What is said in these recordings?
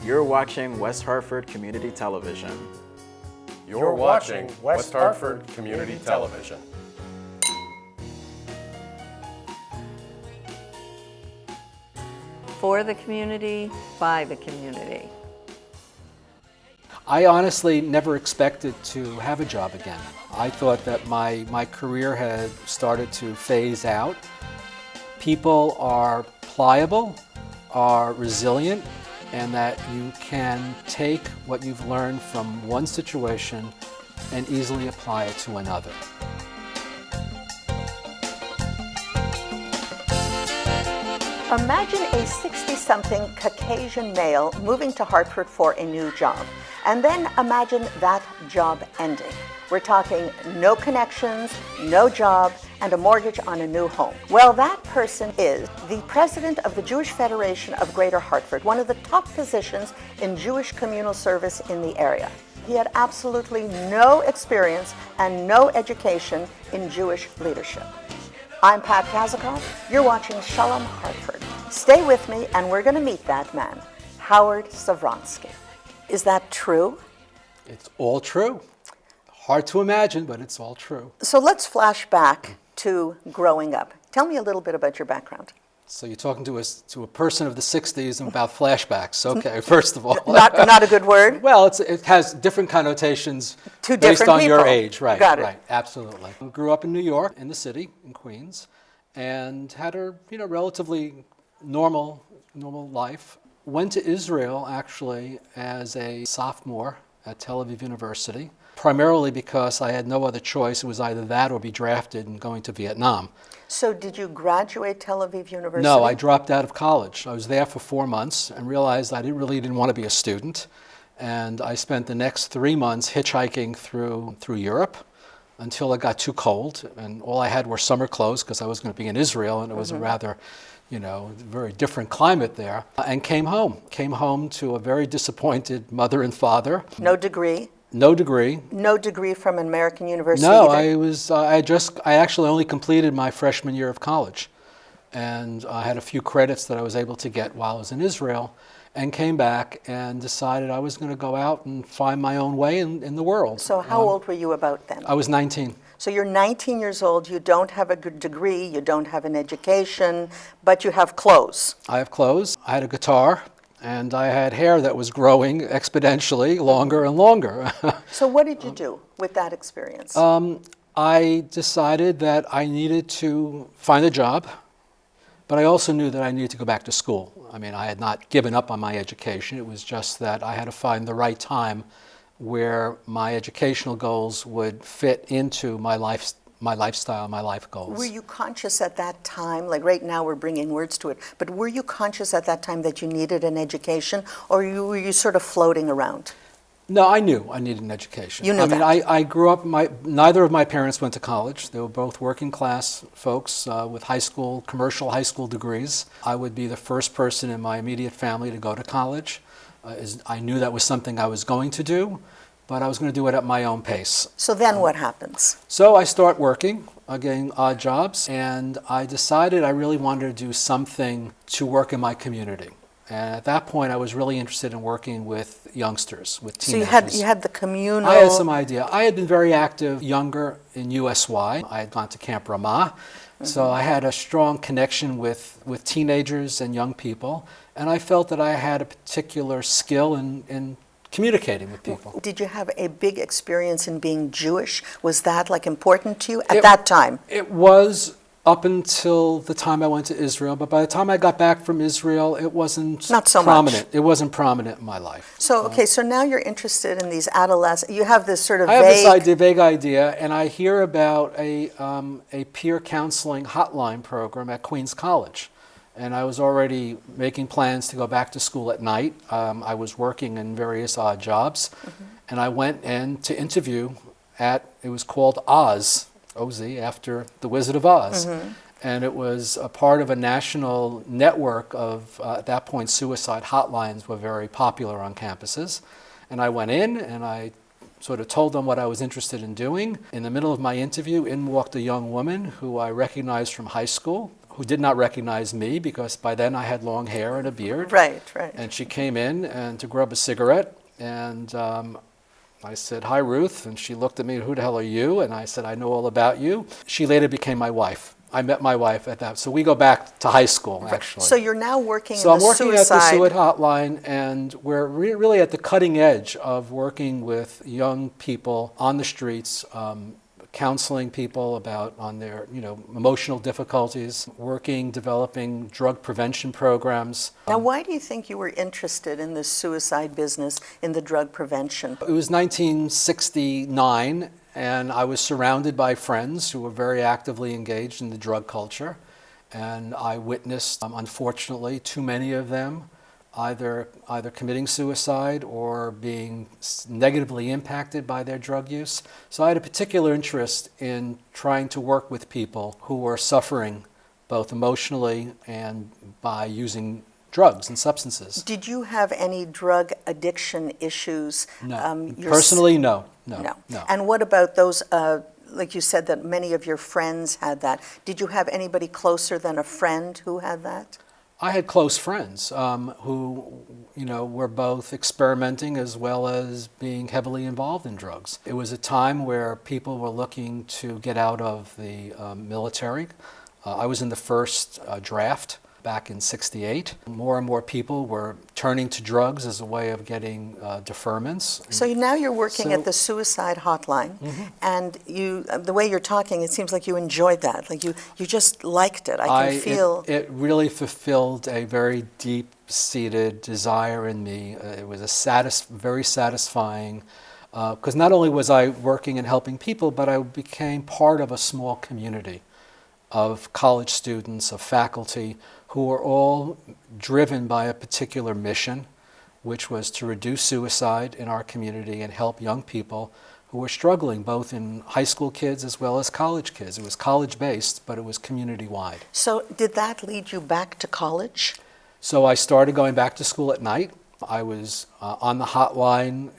You're watching West Hartford Community Television. You're watching West Hartford Community Television. For the community, by the community. I honestly never expected to have a job again. I thought that my career had started to phase out. People are pliable, are resilient, and that you can take what you've learned from one situation and easily apply it to another. Imagine a 60-something Caucasian male moving to Hartford for a new job. And then imagine that job ending. We're talking no connections, no job, and a mortgage on a new home. Well, that person is the president of the Jewish Federation of Greater Hartford, one of the top positions in Jewish communal service in the area. He had absolutely no experience and no education in Jewish leadership. I'm Pat Kazikoff. You're watching Shalom Hartford. Stay with me and we're going to meet that man, Howard Sovronsky. Is that true? It's all true. Hard to imagine, but it's all true. So let's flash back to growing up. Tell me a little bit about your background. So you're talking to a person of the 60s and about flashbacks. Okay, first of all. Not a good word? Well, it has different connotations to based different on people. your age. Right, Got it. Right, absolutely. I grew up in New York, in the city, in Queens, and had a relatively normal life. Went to Israel, actually, as a sophomore at Tel Aviv University, primarily because I had no other choice. It was either that or be drafted and going to Vietnam. So did you graduate Tel Aviv University? No, I dropped out of college. I was there for 4 months and realized I really didn't want to be a student. And I spent the next 3 months hitchhiking through Europe until it got too cold. And all I had were summer clothes because I was going to be in Israel, and it was a rather very different climate there. And came home to a very disappointed mother and father. No degree? No degree. No degree from an American university? No, either. I actually only completed my freshman year of college. And I had a few credits that I was able to get while I was in Israel, and came back and decided I was going to go out and find my own way in the world. So how old were you about then? I was 19. So you're 19 years old, you don't have a good degree, you don't have an education, but you have clothes. I have clothes, I had a guitar, and I had hair that was growing exponentially longer and longer. So what did you do with that experience? I decided that I needed to find a job, but I also knew that I needed to go back to school. I mean, I had not given up on my education. It was just that I had to find the right time where my educational goals would fit into my lifestyle, my life goals. Were you conscious at that time, like right now we're bringing words to it, but were you conscious at that time that you needed an education, or were you sort of floating around? No, I knew I needed an education. You knew that? I grew up, neither of my parents went to college. They were both working class folks with commercial high school degrees. I would be the first person in my immediate family to go to college. I knew that was something I was going to do, but I was going to do it at my own pace. So then what happens? So I start working, getting odd jobs, and I decided I really wanted to do something to work in my community. And at that point, I was really interested in working with youngsters, with teenagers. So you had the communal... I had some idea. I had been very active younger in USY. I had gone to Camp Ramah. So I had a strong connection with teenagers and young people. And I felt that I had a particular skill in communicating with people. Did you have a big experience in being Jewish? Was that important to you at that time? It was up until the time I went to Israel, but by the time I got back from Israel, it wasn't not so prominent. Much. It wasn't prominent in my life. So so now you're interested in these adolescents. You have this sort of I have this vague idea, and I hear about a peer counseling hotline program at Queens College. And I was already making plans to go back to school at night. I was working in various odd jobs, and I went in to interview it was called Oz, O-Z, after the Wizard of Oz. And it was a part of a national network of, at that point, suicide hotlines were very popular on campuses. And I went in and I sort of told them what I was interested in doing. In the middle of my interview, in walked a young woman who I recognized from high school, who did not recognize me because by then I had long hair and a beard. Right, right. And she came in and to grab a cigarette, and I said, "Hi, Ruth," and she looked at me, "Who the hell are you?" And I said, "I know all about you." She later became my wife. I met my wife at that. So we go back to high school, actually. So you're now working So in I'm the working at the suicide. Suicide Hotline, and we're really at the cutting edge of working with young people on the streets, counseling people about on their emotional difficulties, developing drug prevention programs. Now, why do you think you were interested in this suicide business, in the drug prevention? It was 1969, and I was surrounded by friends who were very actively engaged in the drug culture, and I witnessed, unfortunately, too many of them either committing suicide or being negatively impacted by their drug use. So I had a particular interest in trying to work with people who were suffering both emotionally and by using drugs and substances. Did you have any drug addiction issues? No. Personally, no. And what about those, like you said that many of your friends had that. Did you have anybody closer than a friend who had that? I had close friends who, were both experimenting as well as being heavily involved in drugs. It was a time where people were looking to get out of the military. I was in the first draft back in '68. More and more people were turning to drugs as a way of getting deferments. So now you're working at the suicide hotline, and the way you're talking, it seems like you enjoyed that. Like you just liked it. I can feel it really fulfilled a very deep-seated desire in me. It was very satisfying because not only was I working and helping people, but I became part of a small community of college students, of faculty, who were all driven by a particular mission, which was to reduce suicide in our community and help young people who were struggling, both in high school kids as well as college kids. It was college-based, but it was community-wide. So did that lead you back to college? So I started going back to school at night. I was on the hotline,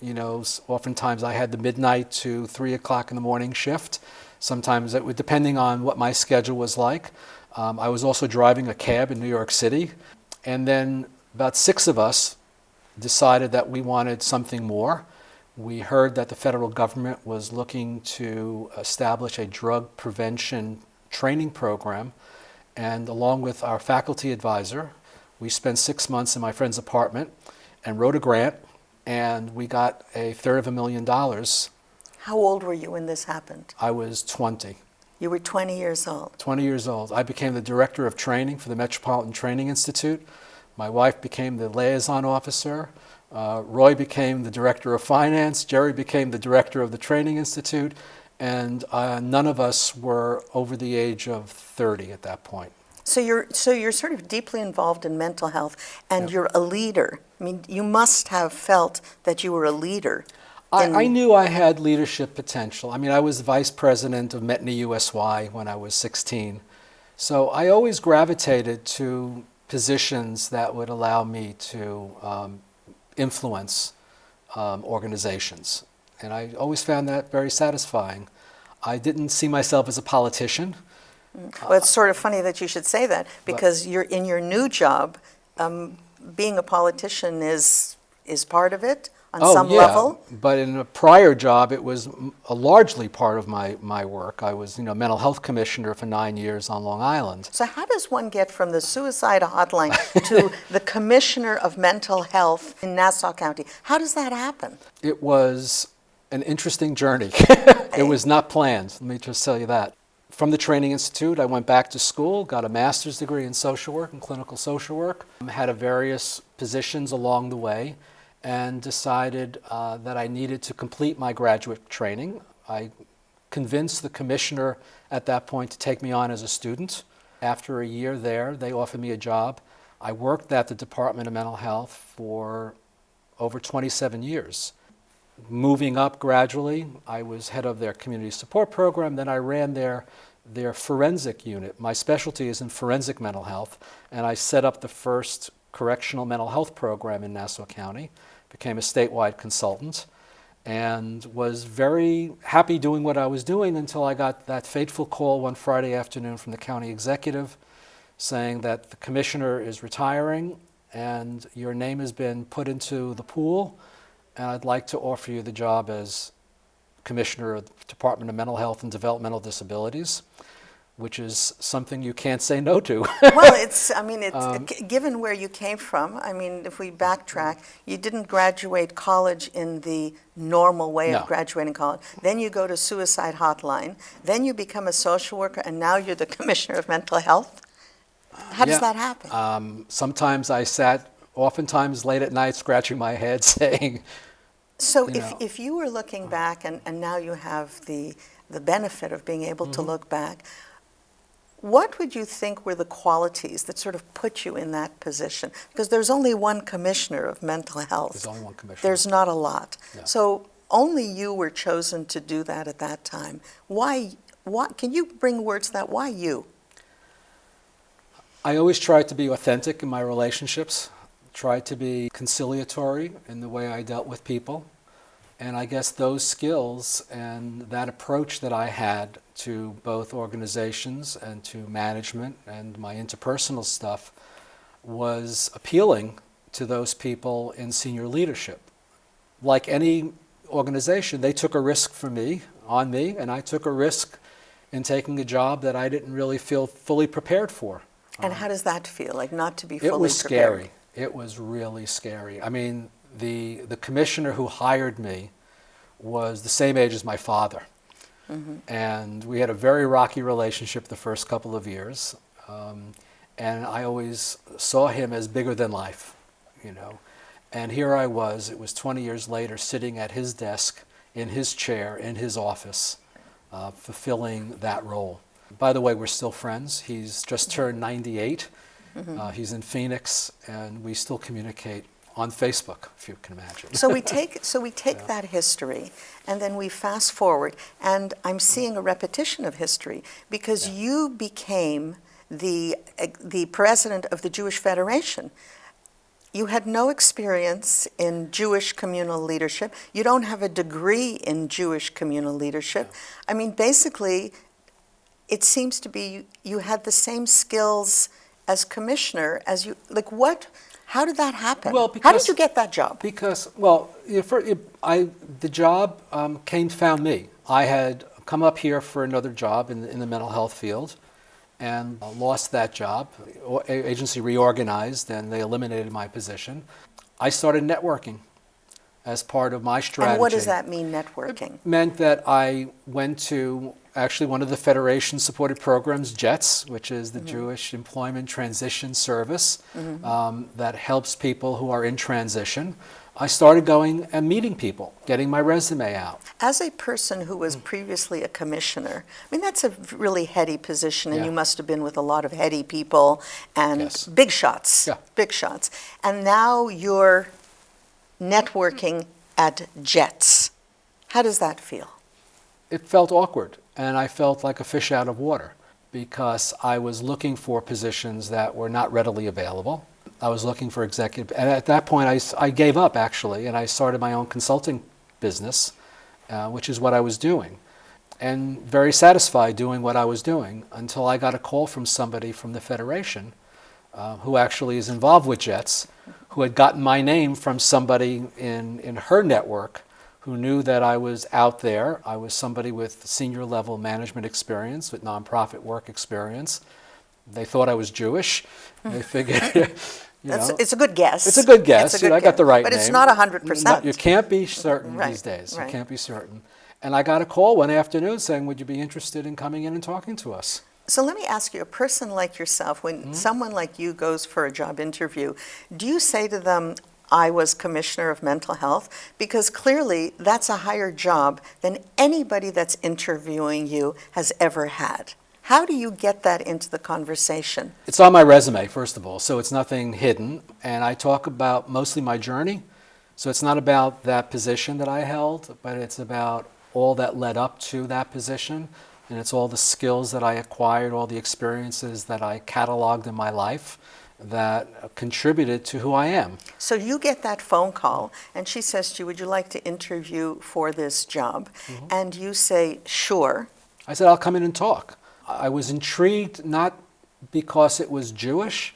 oftentimes I had the midnight to 3 o'clock in the morning shift. Sometimes it would, depending on what my schedule was like. I was also driving a cab in New York City. And then about 6 of us decided that we wanted something more. We heard that the federal government was looking to establish a drug prevention training program. And along with our faculty advisor, we spent 6 months in my friend's apartment and wrote a grant. And we got $250,000. How old were you when this happened? I was 20. You were 20 years old. 20 years old. I became the director of training for the Metropolitan Training Institute. My wife became the liaison officer. Roy became the director of finance. Jerry became the director of the Training Institute. And none of us were over the age of 30 at that point. So you're sort of deeply involved in mental health, and you're a leader. I mean, you must have felt that you were a leader. I knew I had leadership potential. I mean, I was vice president of Metna USY when I was 16. So I always gravitated to positions that would allow me to influence organizations. And I always found that very satisfying. I didn't see myself as a politician. Well, it's sort of funny that you should say that, because you're in your new job, being a politician is part of it. On some level? But in a prior job, it was a largely part of my work. I was, mental health commissioner for 9 years on Long Island. So how does one get from the suicide hotline to the commissioner of mental health in Nassau County? How does that happen? It was an interesting journey. It was not planned, let me just tell you that. From the Training Institute, I went back to school, got a master's degree in social work and clinical social work, had various positions along the way, and decided that I needed to complete my graduate training. I convinced the commissioner at that point to take me on as a student. After a year there, they offered me a job. I worked at the Department of Mental Health for over 27 years. Moving up gradually, I was head of their community support program, then I ran their forensic unit. My specialty is in forensic mental health, and I set up the first correctional mental health program in Nassau County. Became a statewide consultant, and was very happy doing what I was doing until I got that fateful call one Friday afternoon from the county executive saying that the commissioner is retiring and your name has been put into the pool, and I'd like to offer you the job as Commissioner of the Department of Mental Health and Developmental Disabilities, which is something you can't say no to. Well, given where you came from, if we backtrack, you didn't graduate college in the normal way No. of graduating college. Then you go to suicide hotline. Then you become a social worker, and now you're the Commissioner of Mental Health. How does that happen? Sometimes I sat, oftentimes late at night, scratching my head saying, So you know. if you were looking back, and now you have the benefit of being able to look back, what would you think were the qualities that sort of put you in that position? Because there's only one commissioner of mental health. There's only one commissioner. There's not a lot. Yeah. So only you were chosen to do that at that time. Why? Can you bring words to that? Why you? I always tried to be authentic in my relationships, tried to be conciliatory in the way I dealt with people. And I guess those skills and that approach that I had to both organizations and to management and my interpersonal stuff was appealing to those people in senior leadership. Like any organization, they took a risk on me, and I took a risk in taking a job that I didn't really feel fully prepared for. And how does that feel, like not to be fully prepared? It was scary. It was really scary. The commissioner who hired me was the same age as my father. Mm-hmm. And we had a very rocky relationship the first couple of years. And I always saw him as bigger than life, And here I was, it was 20 years later, sitting at his desk, in his chair, in his office, fulfilling that role. By the way, we're still friends. He's just turned 98. Mm-hmm. He's in Phoenix, and we still communicate on Facebook, if you can imagine. So we take that history, and then we fast forward, and I'm seeing a repetition of history, because you became the president of the Jewish Federation. You had no experience in Jewish communal leadership. You don't have a degree in Jewish communal leadership. Basically, it seems to be you had the same skills as commissioner as you, how did that happen? Well, how did you get that job? Because, the job found me. I had come up here for another job in the mental health field and lost that job. Agency reorganized and they eliminated my position. I started networking as part of my strategy. And what does that mean, networking? It meant that I went to actually one of the Federation-supported programs, JETS, which is the Jewish Employment Transition Service, that helps people who are in transition. I started going and meeting people, getting my resume out. As a person who was previously a commissioner, that's a really heady position, and you must have been with a lot of heady people and big shots, big shots. And now you're networking at JETS. How does that feel? It felt awkward, and I felt like a fish out of water because I was looking for positions that were not readily available. I was looking for executive, and at that point I gave up actually, and I started my own consulting business, which is what I was doing, and very satisfied doing what I was doing until I got a call from somebody from the Federation who actually is involved with JETS, who had gotten my name from somebody in her network who knew that I was out there. I was somebody with senior level management experience, with nonprofit work experience. They thought I was Jewish. They figured, it's a good guess. It's a good guess. I got the right name. But it's not 100%. You can't be certain these days. Right. You can't be certain. And I got a call one afternoon saying, would you be interested in coming in and talking to us? So let me ask you, a person like yourself, when someone like you goes for a job interview, do you say to them, I was Commissioner of Mental Health? Because clearly that's a higher job than anybody that's interviewing you has ever had. How do you get that into the conversation? It's on my resume, first of all, so it's nothing hidden. And I talk about mostly my journey. So it's not about that position that I held, but it's about all that led up to that position. And it's all the skills that I acquired, all the experiences that I cataloged in my life that contributed to who I am. So you get that phone call, and she says to you, would you like to interview for this job? And you say, sure. I said, I'll come in and talk. I was intrigued not because it was Jewish,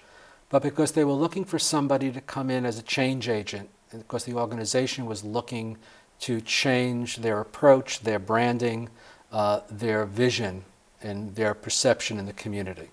but because they were looking for somebody to come in as a change agent, and because the organization was looking to change their approach, their branding, their vision, and their perception in the community.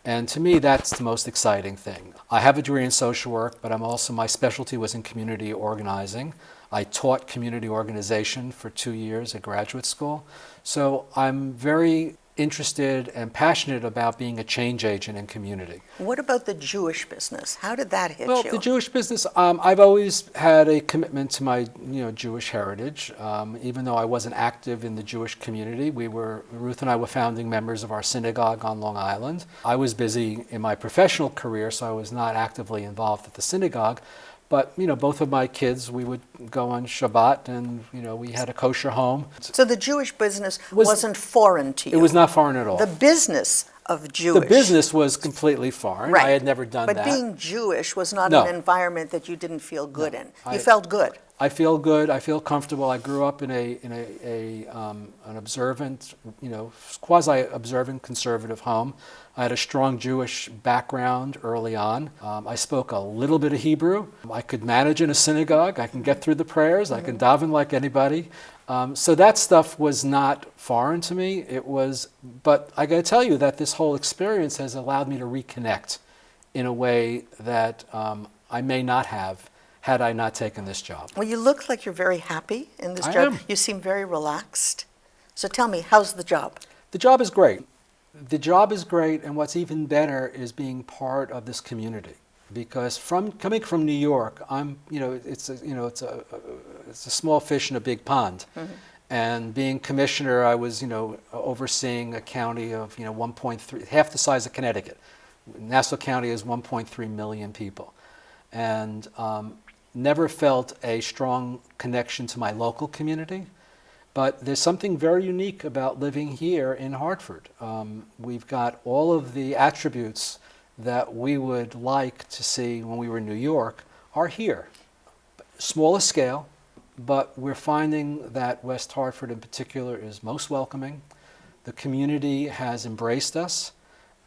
And to me, that's the most exciting thing. I have a degree in social work, but my specialty was in community organizing. I taught community organization for 2 years at graduate school. So I'm very interested and passionate about being a change agent in community. What about the Jewish business? How did that hit Well, you? the Jewish business, I've always had a commitment to my Jewish heritage. Even though I wasn't active in the Jewish community, Ruth and I were founding members of our synagogue on Long Island. I was busy in my professional career, so I was not actively involved at the synagogue. But both of my kids, we would go on Shabbat, and we had a kosher home. So the Jewish business wasn't foreign to you? It was not foreign at all. The business of Jewish. The business was completely foreign. Right. I had never done that. But being Jewish was not No. an environment that you didn't feel good in. You I- felt good. I feel good. I feel comfortable. I grew up in an observant, quasi-observant conservative home. I had a strong Jewish background early on. I spoke a little bit of Hebrew. I could manage in a synagogue. I can get through the prayers. I can daven like anybody. So that stuff was not foreign to me. But I got to tell you that this whole experience has allowed me to reconnect in a way that I may not have had I not taken this job. Well, you look like you're very happy in this I job. am. You seem very relaxed. So tell me, how's the job? The job is great. The job is great, and what's even better is being part of this community. Because coming from New York, it's a small fish in a big pond. Mm-hmm. And being commissioner, I was overseeing a county of 1.3, half the size of Connecticut. Nassau County is 1.3 million people, and never felt a strong connection to my local community. But there's something very unique about living here in Hartford. We've got all of the attributes that we would like to see when we were in New York are here. Smaller scale, but we're finding that West Hartford in particular is most welcoming. The community has embraced us,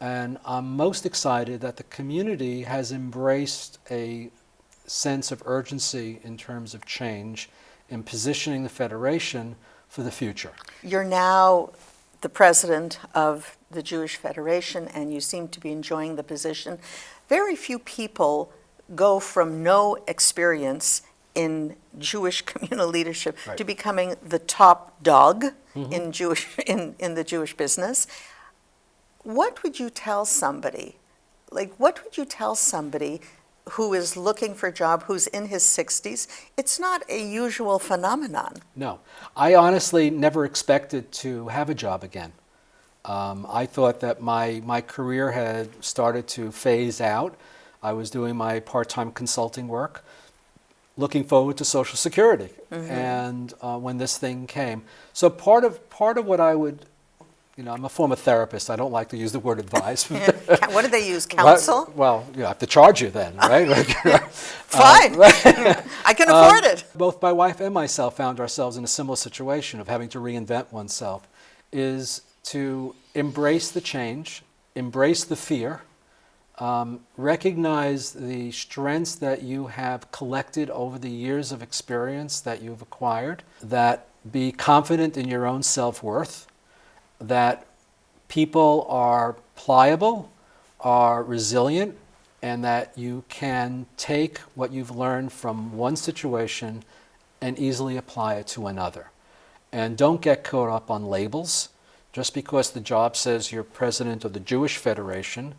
and I'm most excited that the community has embraced a sense of urgency in terms of change in positioning the Federation for the future. You're now the president of the Jewish Federation, and you seem to be enjoying the position. Very few people go from no experience in Jewish communal leadership Right. to becoming the top dog Mm-hmm. in the Jewish business. What would you tell somebody? What would you tell somebody who is looking for a job, who's in his 60s? It's not a usual phenomenon. No. I honestly never expected to have a job again. I thought that my career had started to phase out. I was doing my part-time consulting work, looking forward to Social Security. Mm-hmm. And when this thing came. So part of what I would, I'm a former therapist. I don't like to use the word advice. What do they use, counsel? Well, I have to charge you then, right? Fine. I can afford it. Both my wife and myself found ourselves in a similar situation of having to reinvent oneself, is to embrace the change, embrace the fear, recognize the strengths that you have collected over the years of experience that you've acquired, that be confident in your own self-worth, that people are pliable, are resilient, and that you can take what you've learned from one situation and easily apply it to another. And don't get caught up on labels. Just because the job says you're president of the Jewish Federation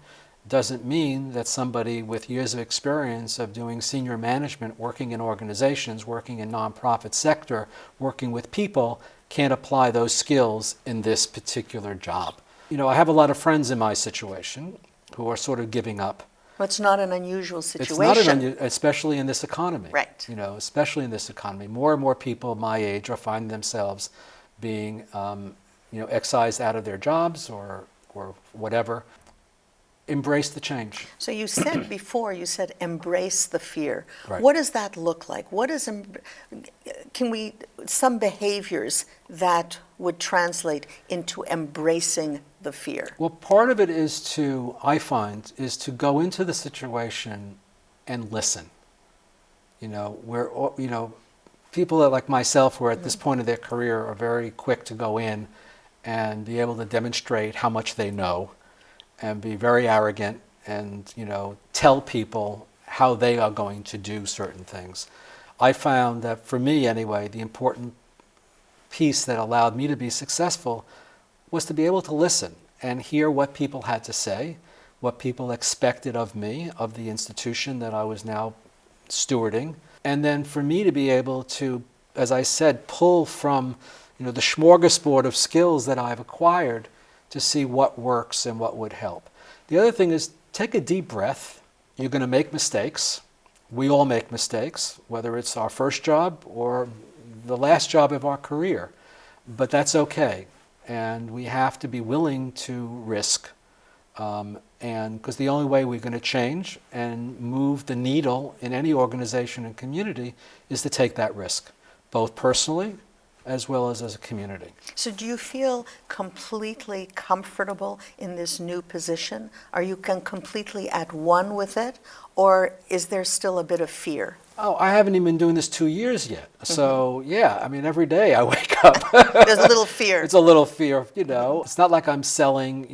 doesn't mean that somebody with years of experience of doing senior management, working in organizations, working in nonprofit sector, working with people, can't apply those skills in this particular job. I have a lot of friends in my situation who are sort of giving up. Well, it's not an unusual situation. It's not especially in this economy. Right. Especially in this economy. More and more people my age are finding themselves being excised out of their jobs or whatever. Embrace the change. So you said before, embrace the fear. Right. What does that look like? Some behaviors that would translate into embracing the fear? Well, part of it is I find, is to go into the situation and listen. People that, like myself, who are at this point of their career, are very quick to go in and be able to demonstrate how much they know and be very arrogant and, tell people how they are going to do certain things. I found that, for me anyway, the important piece that allowed me to be successful was to be able to listen and hear what people had to say, what people expected of me, of the institution that I was now stewarding, and then for me to be able to, as I said, pull from the smorgasbord of skills that I've acquired to see what works and what would help. The other thing is, take a deep breath. You're going to make mistakes. We all make mistakes, whether it's our first job or the last job of our career. But that's okay. And we have to be willing to risk. And because the only way we're going to change and move the needle in any organization and community is to take that risk, both personally as well as a community. So do you feel completely comfortable in this new position? Are you completely at one with it? Or is there still a bit of fear? Oh, I haven't even been doing this 2 years yet. So, every day I wake up. There's a little fear. It's a little fear, It's not like I'm selling,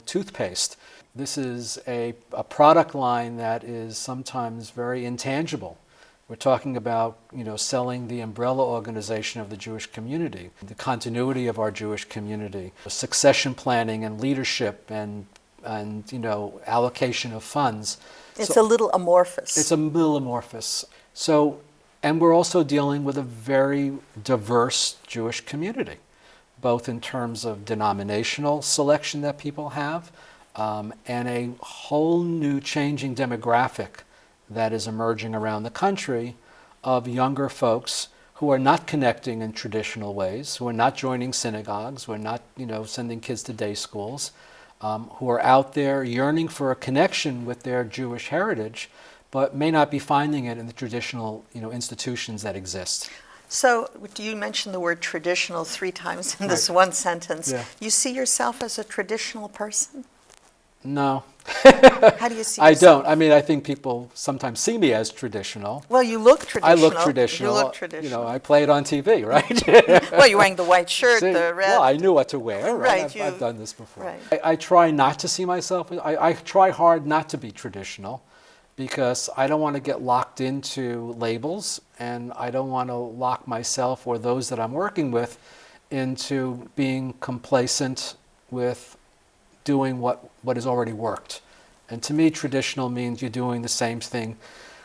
toothpaste. This is a product line that is sometimes very intangible. We're talking about, selling the umbrella organization of the Jewish community, the continuity of our Jewish community, succession planning and leadership and allocation of funds. It's a little amorphous. It's a little amorphous. So, and we're also dealing with a very diverse Jewish community, both in terms of denominational selection that people have, and a whole new changing demographic that is emerging around the country of younger folks who are not connecting in traditional ways, who are not joining synagogues, who are not, sending kids to day schools, who are out there yearning for a connection with their Jewish heritage, but may not be finding it in the traditional, institutions that exist. So you mentioned the word traditional 3 times in this one sentence. Yeah. You see yourself as a traditional person? No. How do you see yourself? I don't. I think people sometimes see me as traditional. Well, you look traditional. I look traditional. You look traditional. I play it on TV, right? Well, you're wearing the white shirt, See, the red. well, I knew what to wear, right? Right, I've done this before. Right. I try not to see myself. I try hard not to be traditional because I don't want to get locked into labels, and I don't want to lock myself or those that I'm working with into being complacent with doing what has already worked. And to me, traditional means you're doing the same thing,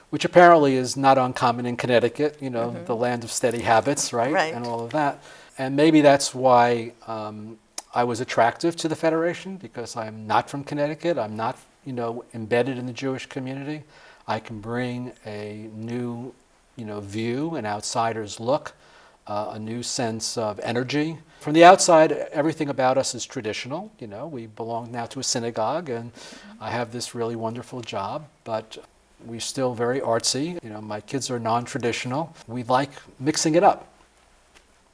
which apparently is not uncommon in Connecticut, the land of steady habits, right? And all of that. And maybe that's why I was attractive to the Federation, because I'm not from Connecticut. I'm not, embedded in the Jewish community. I can bring a new, view, an outsider's look, a new sense of energy. From the outside, everything about us is traditional. We belong now to a synagogue, and I have this really wonderful job, but we're still very artsy. My kids are non-traditional. We like mixing it up.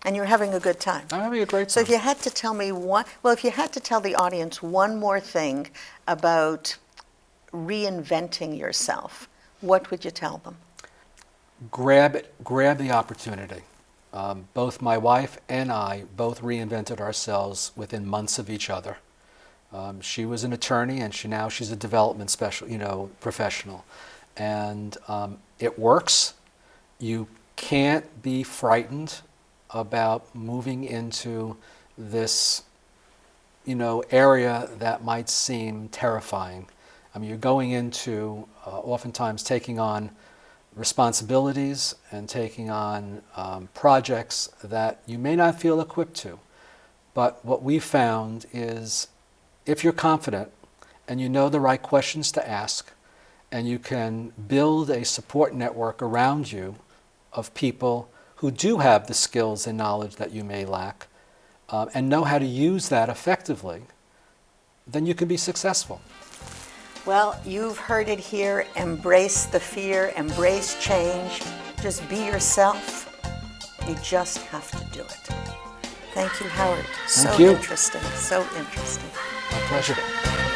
And you're having a good time. I'm having a great time. So if you had to tell me if you had to tell the audience one more thing about reinventing yourself, what would you tell them? Grab the opportunity. Both my wife and I both reinvented ourselves within months of each other. She was an attorney, and she's a development professional, and it works. You can't be frightened about moving into this, area that might seem terrifying. You're going into oftentimes taking on responsibilities and taking on projects that you may not feel equipped to. But what we found is, if you're confident and you know the right questions to ask, and you can build a support network around you of people who do have the skills and knowledge that you may lack, and know how to use that effectively, then you can be successful. Well, you've heard it here. Embrace the fear, embrace change. Just be yourself. You just have to do it. Thank you, Howard. Thank you. Interesting, so interesting. My pleasure.